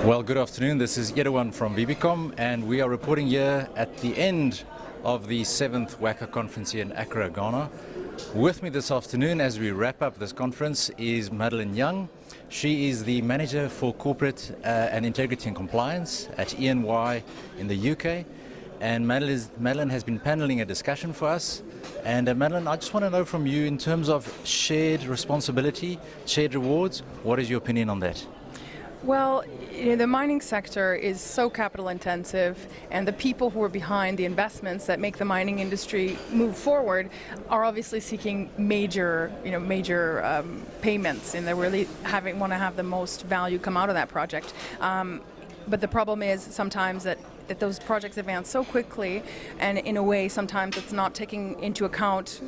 Well, good afternoon. This is Eduan from VBKom, and we are reporting here at the end of the 7th WaCA conference here in Accra, Ghana. With me this afternoon as we wrap up this conference is Madeline Young. She is the Manager for Corporate and Integrity and Compliance at EY in the UK. And Madeline has been paneling a discussion for us. And Madeline, I just want to know from you, in terms of shared responsibility, shared rewards, what is your opinion on that? Well, the mining sector is so capital intensive, and the people who are behind the investments that make the mining industry move forward are obviously seeking major payments, and they really want to have the most value come out of that project. But the problem is sometimes that those projects advance so quickly, and in a way sometimes it's not taking into account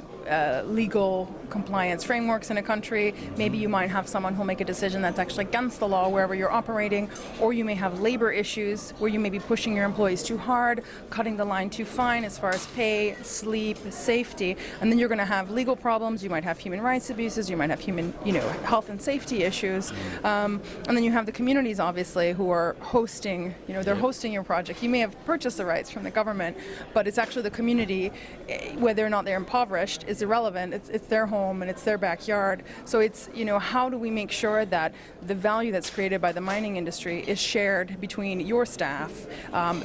legal compliance frameworks in a country. Maybe you might have someone who'll make a decision that's actually against the law wherever you're operating, or you may have labor issues where you may be pushing your employees too hard, cutting the line too fine as far as pay, sleep, safety, and then you're going to have legal problems. You might have human rights abuses, you might have health and safety issues, and then you have the communities obviously who are hosting, they're hosting your project. You may have purchased the rights from the government, but it's actually the community, whether or not they're impoverished is irrelevant. It's their home and it's their backyard. So it's, how do we make sure that the value that's created by the mining industry is shared between your staff,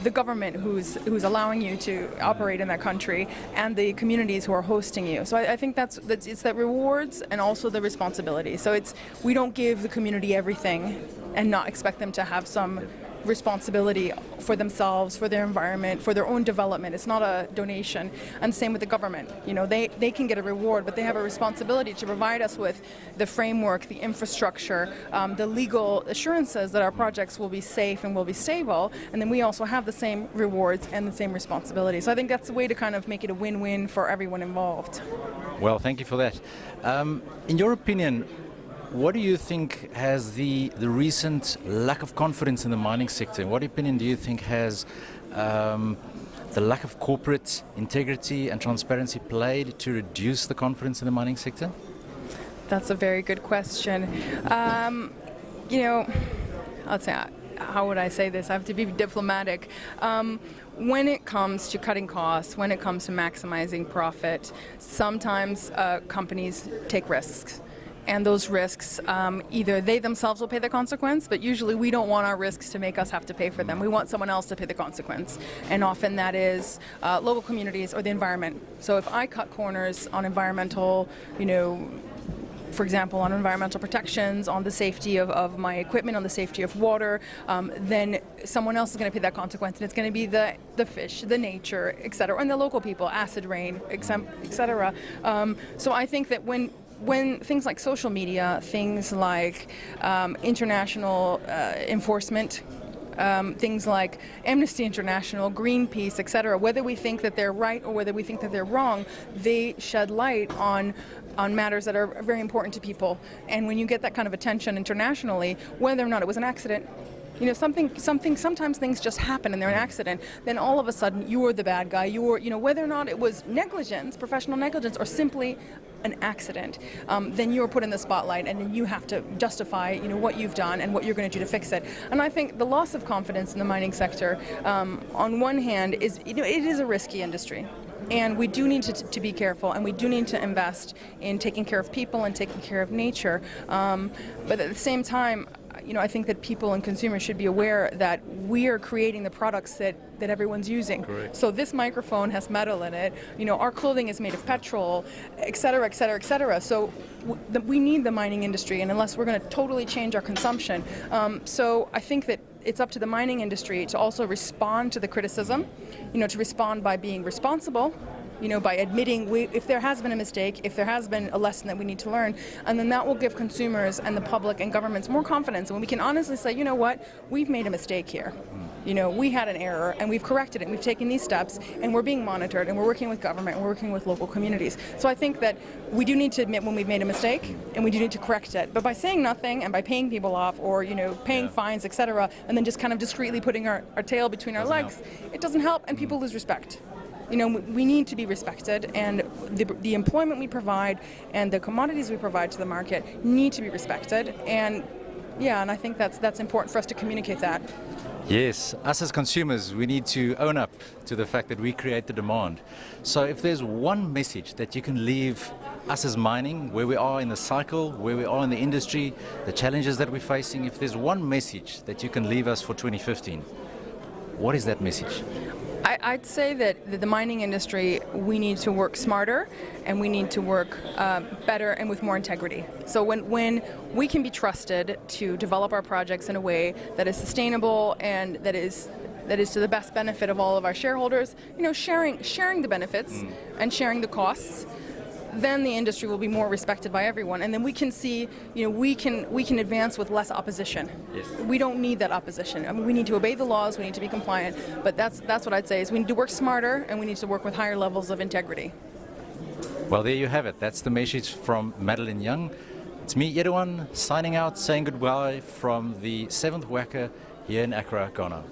the government who's allowing you to operate in that country, and the communities who are hosting you. So I think it's that rewards and also the responsibility. So we don't give the community everything and not expect them to have some responsibility for themselves, for their environment, for their own development. It's not a donation. And same with the government. They can get a reward, but they have a responsibility to provide us with the framework, the infrastructure, the legal assurances that our projects will be safe and will be stable. And then we also have the same rewards and the same responsibility. So I think that's the way to kind of make it a win-win for everyone involved. Well, thank you for that. In your opinion, what do you think has the recent lack of confidence in the mining sector? What opinion do you think has the lack of corporate integrity and transparency played to reduce the confidence in the mining sector? That's a very good question. I'll say, how would I say this? I have to be diplomatic. When it comes to cutting costs, when it comes to maximizing profit, sometimes companies take risks. And those risks, either they themselves will pay the consequence, but usually we don't want our risks to make us have to pay for them. We want someone else to pay the consequence. And often that is local communities or the environment. So if I cut corners on environmental, for example, on environmental protections, on the safety of my equipment, on the safety of water, then someone else is going to pay that consequence, and it's going to be the fish, the nature, et cetera, and the local people, acid rain, et cetera. So I think that when things like social media, things like international enforcement, things like Amnesty International, Greenpeace, etc., whether we think that they're right or whether we think that they're wrong, they shed light on matters that are very important to people. And when you get that kind of attention internationally, whether or not it was an accident, sometimes things just happen and they're an accident, then all of a sudden you're the bad guy. Whether or not it was negligence, professional negligence, or simply an accident, then you're put in the spotlight, and then you have to justify, what you've done and what you're going to do to fix it. And I think the loss of confidence in the mining sector, on one hand, is, it is a risky industry. And we do need to be careful, and we do need to invest in taking care of people and taking care of nature. But at the same time, I think that people and consumers should be aware that we are creating the products that everyone's using. Correct. So this microphone has metal in it, our clothing is made of petrol, et cetera, et cetera, et cetera. So we need the mining industry, and unless we're going to totally change our consumption. So I think that it's up to the mining industry to also respond to the criticism, to respond by being responsible, by admitting if there has been a mistake, if there has been a lesson that we need to learn, and then that will give consumers and the public and governments more confidence, and we can honestly say, we've made a mistake here. We had an error, and we've corrected it, and we've taken these steps, and we're being monitored, and we're working with government, and we're working with local communities. So I think that we do need to admit when we've made a mistake, and we do need to correct it. But by saying nothing, and by paying people off, or paying fines, etc., and then just kind of discreetly putting our tail between our legs, it doesn't help, and people lose respect. We need to be respected, and the employment we provide and the commodities we provide to the market need to be respected. And Yeah, and I think that's important for us to communicate that. Yes, us as consumers, we need to own up to the fact that we create the demand. So if there's one message that you can leave us as mining, where we are in the cycle, where we are in the industry, the challenges that we're facing, if there's one message that you can leave us for 2015, what is that message? I'd say that the mining industry, we need to work smarter and we need to work better and with more integrity. So when we can be trusted to develop our projects in a way that is sustainable and that is to the best benefit of all of our shareholders, sharing the benefits and sharing the costs, then the industry will be more respected by everyone, and then we can see, we can advance with less opposition. Yes. We don't need that opposition. I mean, we need to obey the laws, we need to be compliant, but that's what I'd say is we need to work smarter and we need to work with higher levels of integrity. Well, there you have it. That's the message from Madeline Young. It's me, Eduan, signing out, saying goodbye from the 7th WaCA here in Accra, Ghana.